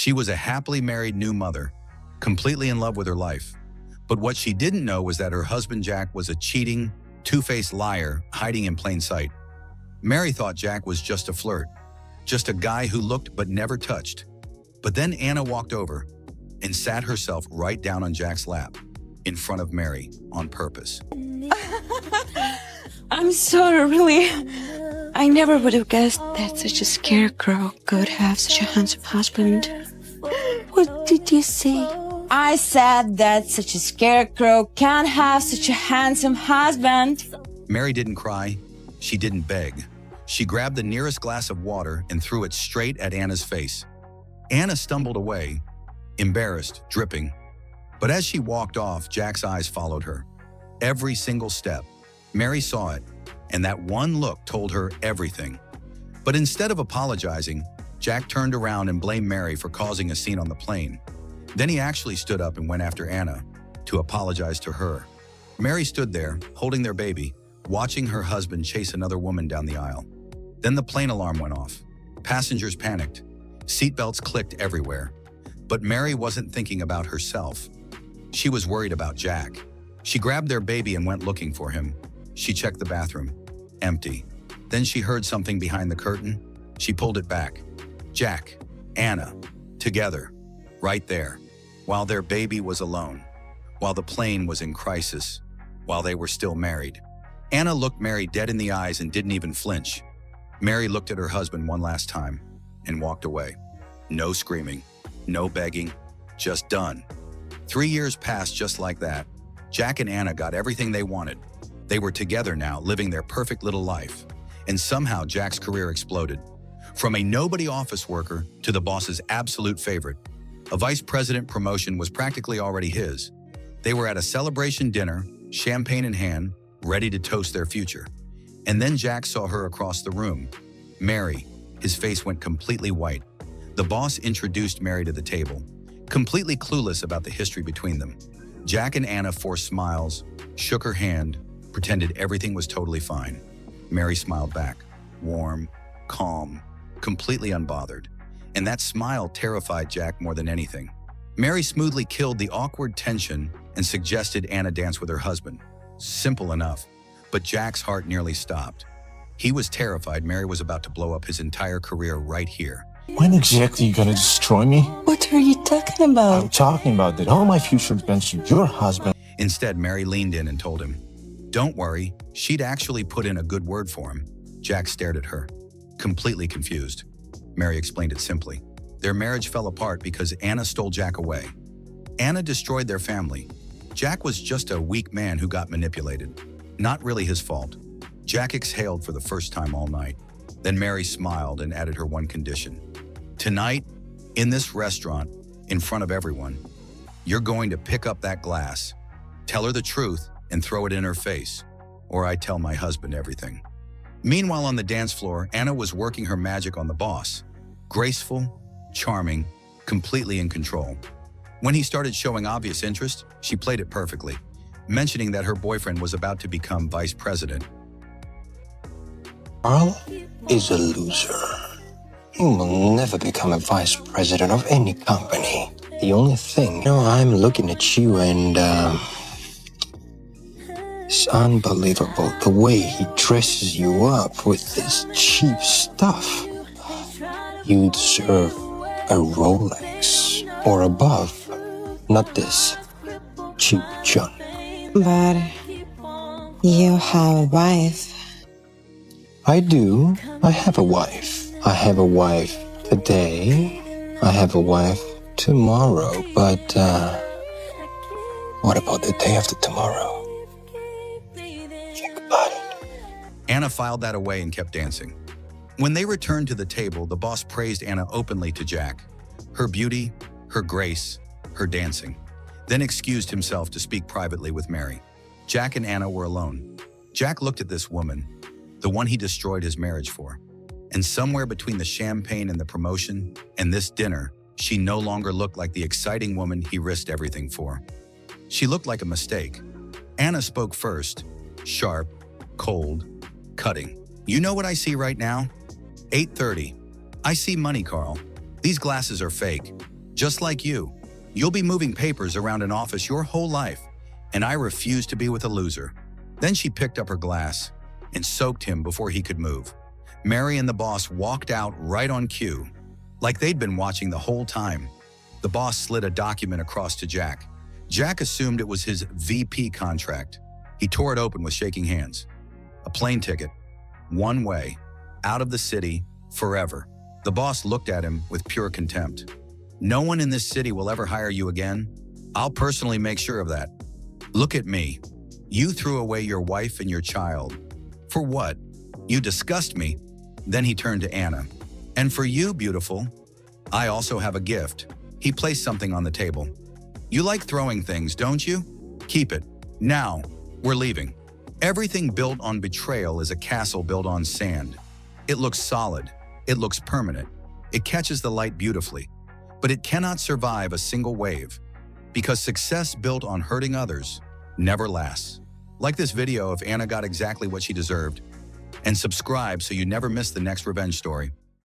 She was a happily married new mother, completely in love with her life. But what she didn't know was that her husband Jack was a cheating, two-faced liar hiding in plain sight. Mary thought Jack was just a flirt, just a guy who looked but never touched. But then Anna walked over and sat herself right down on Jack's lap, in front of Mary, on purpose. I'm sorry, really. I never would have guessed that such a scarecrow could have such a handsome husband. What did you say? I said that such a scarecrow can have such a handsome husband. Mary didn't cry. She didn't beg. She grabbed the nearest glass of water and threw it straight at Anna's face. Anna stumbled away, embarrassed, dripping. But as she walked off, Jack's eyes followed her. Every single step. Mary saw it, and that one look told her everything. But instead of apologizing, Jack turned around and blamed Mary for causing a scene on the plane. Then he actually stood up and went after Anna to apologize to her. Mary stood there, holding their baby, watching her husband chase another woman down the aisle. Then the plane alarm went off. Passengers panicked. Seatbelts clicked everywhere. But Mary wasn't thinking about herself. She was worried about Jack. She grabbed their baby and went looking for him. She checked the bathroom. Empty. Then she heard something behind the curtain. She pulled it back. Jack, Anna, together, right there, while their baby was alone, while the plane was in crisis, while they were still married. Anna looked Mary dead in the eyes and didn't even flinch. Mary looked at her husband one last time and walked away. No screaming, no begging, just done. 3 years passed just like that. Jack and Anna got everything they wanted. They were together now, living their perfect little life. And somehow Jack's career exploded. From a nobody office worker to the boss's absolute favorite. A vice president promotion was practically already his. They were at a celebration dinner, champagne in hand, ready to toast their future. And then Jack saw her across the room. Mary. His face went completely white. The boss introduced Mary to the table, completely clueless about the history between them. Jack and Anna forced smiles, shook her hand, pretended everything was totally fine. Mary smiled back, warm, calm, completely unbothered. And that smile terrified Jack more than anything. Mary smoothly killed the awkward tension and suggested Anna dance with her husband. Simple enough, but Jack's heart nearly stopped. He was terrified Mary was about to blow up his entire career right here. When exactly are you gonna destroy me? What are you talking about? I'm talking about that all my future depends on your husband. Instead, Mary leaned in and told him, "Don't worry, she'd actually put in a good word for him." Jack stared at her, completely confused. Mary explained it simply. Their marriage fell apart because Anna stole Jack away. Anna destroyed their family. Jack was just a weak man who got manipulated. Not really his fault. Jack exhaled for the first time all night. Then Mary smiled and added her one condition. "Tonight, in this restaurant, in front of everyone, you're going to pick up that glass, tell her the truth, and throw it in her face, or I tell my husband everything." Meanwhile, on the dance floor, Anna was working her magic on the boss. Graceful, charming, completely in control. When he started showing obvious interest, she played it perfectly, mentioning that her boyfriend was about to become vice president. Carl is a loser. He will never become a vice president of any company. The only thing, I'm looking at you and, it's unbelievable the way he dresses you up with this cheap stuff. You deserve a Rolex or above, not this cheap junk. But you have a wife. I do. I have a wife. I have a wife today. I have a wife tomorrow. But, what about the day after tomorrow? Think about it. Anna filed that away and kept dancing. When they returned to the table, the boss praised Anna openly to Jack. Her beauty, her grace, her dancing. Then excused himself to speak privately with Mary. Jack and Anna were alone. Jack looked at this woman, the one he destroyed his marriage for. And somewhere between the champagne and the promotion and this dinner, she no longer looked like the exciting woman he risked everything for. She looked like a mistake. Anna spoke first, sharp, cold, cutting. "You know what I see right now? 8:30. I see money, Carl. These glasses are fake. Just like you, you'll be moving papers around an office your whole life, and I refuse to be with a loser." Then she picked up her glass and soaked him before he could move. Mary and the boss walked out right on cue, like they'd been watching the whole time. The boss slid a document across to Jack. Jack assumed it was his VP contract. He tore it open with shaking hands. A plane ticket, one way, out of the city, forever. The boss looked at him with pure contempt. "No one in this city will ever hire you again. I'll personally make sure of that. Look at me. You threw away your wife and your child. For what? You disgust me." Then he turned to Anna. "And for you, beautiful, I also have a gift." He placed something on the table. "You like throwing things, don't you? Keep it. Now, we're leaving." Everything built on betrayal is a castle built on sand. It looks solid. It looks permanent. It catches the light beautifully. But it cannot survive a single wave, because success built on hurting others never lasts. Like this video if Anna got exactly what she deserved, and subscribe so you never miss the next revenge story.